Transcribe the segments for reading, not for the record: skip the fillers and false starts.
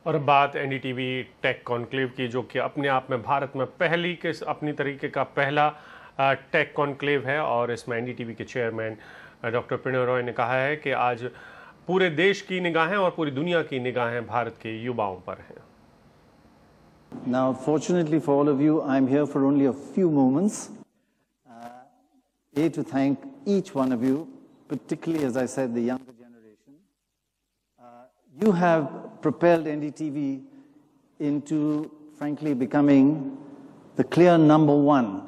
और अब बात एनडीटीवी टेक कॉन्क्लेव की, जो कि अपने आप में भारत में पहली के अपनी तरीके का पहला टेक कॉन्क्लेव है। और इसमें एनडीटीवी के चेयरमैन डॉक्टर प्रणय रॉय ने कहा है कि आज पूरे देश की निगाहें और पूरी दुनिया की निगाहें भारत के युवाओं पर हैं। Now, fortunately for all of you, I'm here for only a few moments. To thank each one of you, particularly, as I said, the younger generation. You have propelled NDTV into, frankly, becoming the clear #1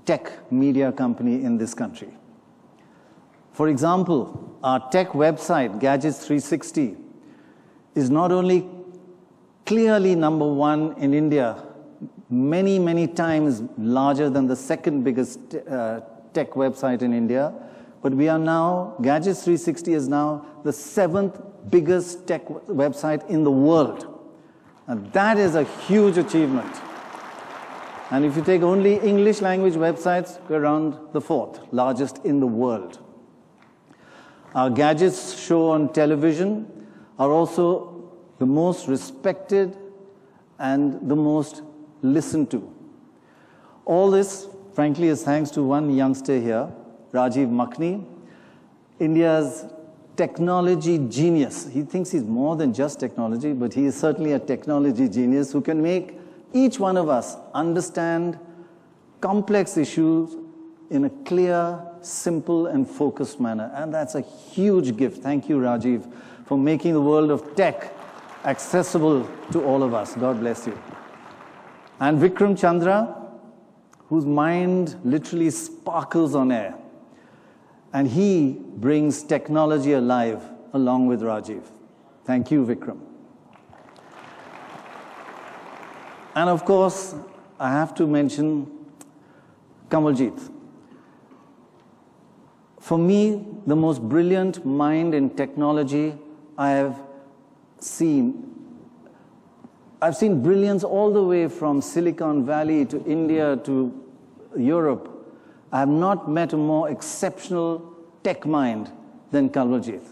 tech media company in this country. For example, our tech website, Gadgets 360, is not only clearly #1 in India, many, many times larger than the second biggest tech website in India, but we are now, Gadgets 360 is now the 7th biggest tech website in the world. And that is a huge achievement. And if you take only English language websites, we're around the 4th largest in the world. Our Gadgets show on television are also the most respected and the most listened to. All this, frankly, is thanks to one youngster here, Rajiv Makhni, India's technology genius. He thinks he's more than just technology, but he is certainly a technology genius who can make each one of us understand complex issues in a clear, simple, and focused manner. And that's a huge gift. Thank you, Rajiv, for making the world of tech accessible to all of us. God bless you. And Vikram Chandra, whose mind literally sparkles on air. And he brings technology alive along with Rajiv. Thank you, Vikram. And of course, I have to mention Kamaljit. For me, the most brilliant mind in technology I have seen. I've seen brilliance all the way from Silicon Valley to India to Europe. I have not met a more exceptional tech mind than Kamaljit.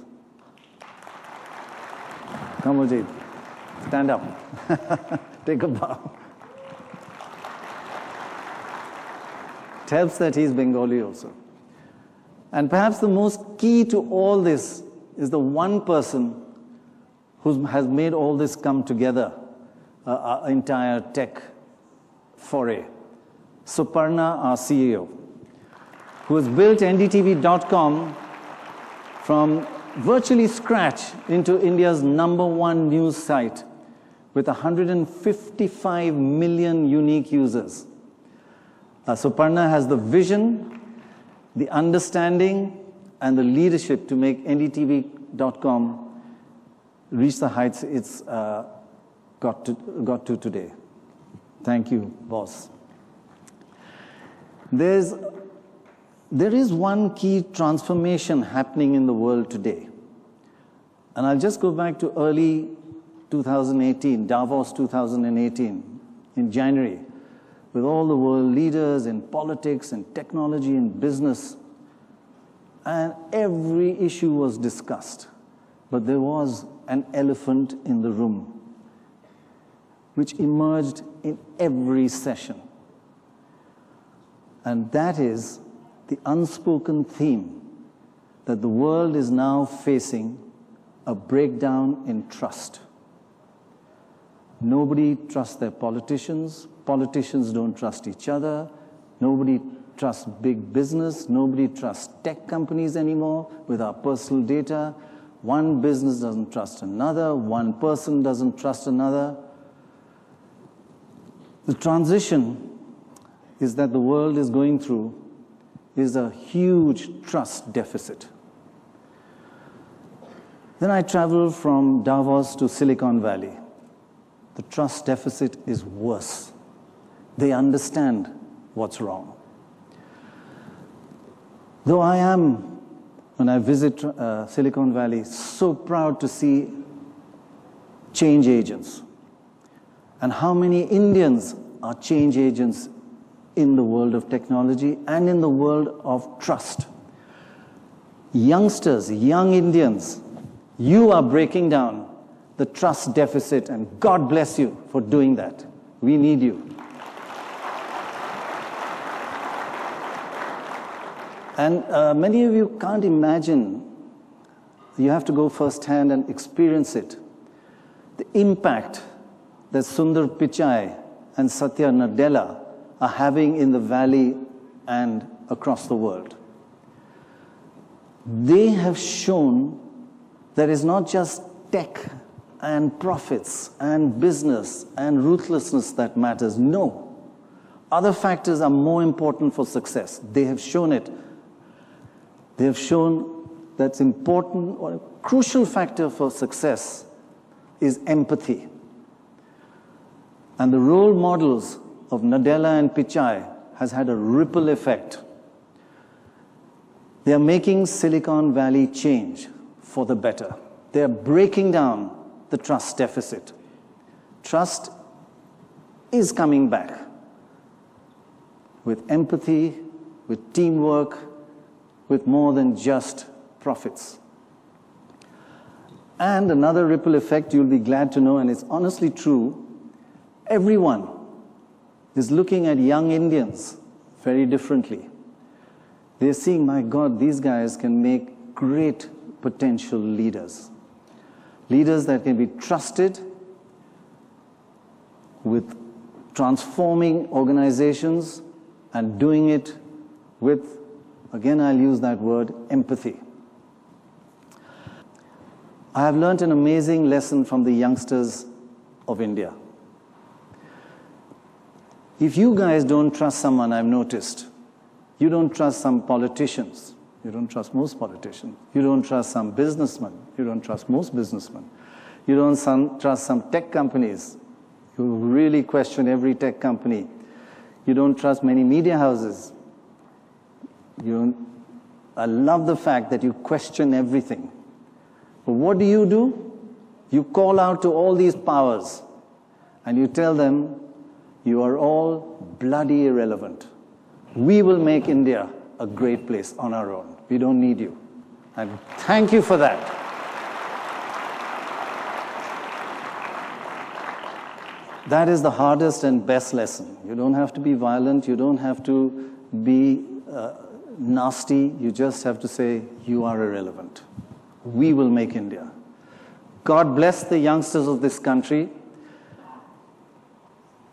Kamaljit, stand up. Take a bow. It helps that he's Bengali also. And perhaps the most key to all this is the one person who has made all this come together, our entire tech foray. Suparna, our CEO, who has built ndtv.com from virtually scratch into India's #1 news site with 155 million unique users. Suparna has the vision, the understanding, and the leadership to make ndtv.com reach the heights it's got to today. Thank you, boss. There is one key transformation happening in the world today. And I'll just go back to early 2018, Davos 2018, in January, with all the world leaders in politics and technology and business. And every issue was discussed. But there was an elephant in the room, which emerged in every session. And that is the unspoken theme that the world is now facing a breakdown in trust. Nobody trusts their politicians. Politicians don't trust each other. Nobody trusts big business. Nobody trusts tech companies anymore with our personal data. One business doesn't trust another. One person doesn't trust another. The transition is that the world is going through is a huge trust deficit. Then I traveled from Davos to Silicon Valley. The trust deficit is worse. They understand what's wrong. Though I am, when I visit Silicon Valley, so proud to see change agents and how many Indians are change agents in the world of technology and in the world of trust. Youngsters, young Indians, you are breaking down the trust deficit, and God bless you for doing that. We need you. And many of you can't imagine, you have to go firsthand and experience it, the impact that Sundar Pichai and Satya Nadella are having in the valley and across the world. They have shown that it's not just tech and profits and business and ruthlessness that matters. No. Other factors are more important for success. They have shown it. They have shown that's important, or a crucial factor for success is empathy. And the role models of Nadella and Pichai has had a ripple effect. They are making Silicon Valley change for the better. They are breaking down the trust deficit. Trust is coming back with empathy, with teamwork, with more than just profits. And another ripple effect you'll be glad to know, and it's honestly true, everyone is looking at young Indians very differently. They're seeing, my God, these guys can make great potential leaders. Leaders that can be trusted with transforming organizations and doing it with, again, I'll use that word, empathy. I have learned an amazing lesson from the youngsters of India. If you guys don't trust someone, I've noticed, you don't trust some politicians. You don't trust most politicians. You don't trust some businessmen. You don't trust most businessmen. You don't trust some tech companies. You really question every tech company. You don't trust many media houses. I love the fact that you question everything. But what do? You call out to all these powers and you tell them, you are all bloody irrelevant. We will make India a great place on our own. We don't need you. And thank you for that. That is the hardest and best lesson. You don't have to be violent. You don't have to be nasty. You just have to say, you are irrelevant. We will make India. God bless the youngsters of this country.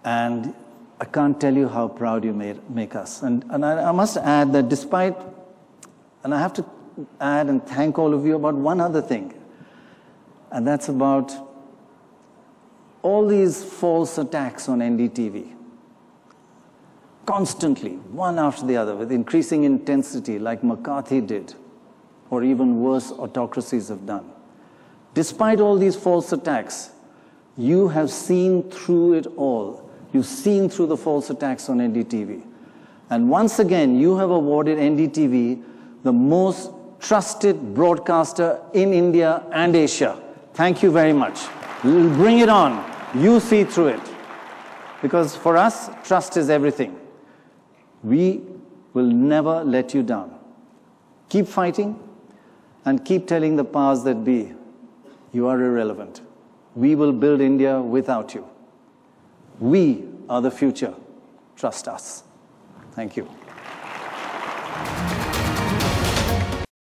And I can't tell you how proud you make us. And I must add that despite, and I have to add and thank all of you about one other thing, and that's about all these false attacks on Ndtv. Constantly, one after the other, with increasing intensity, like McCarthy did, or even worse autocracies have done. Despite all these false attacks, you have seen through it all. You've seen through the false attacks on Ndtv. And once again, you have awarded Ndtv the most trusted broadcaster in India and Asia. Thank you very much. We'll bring it on. You see through it. Because for us, trust is everything. We will never let you down. Keep fighting and keep telling the powers that be, you are irrelevant. We will build India without you. We are the future. Trust us. Thank you.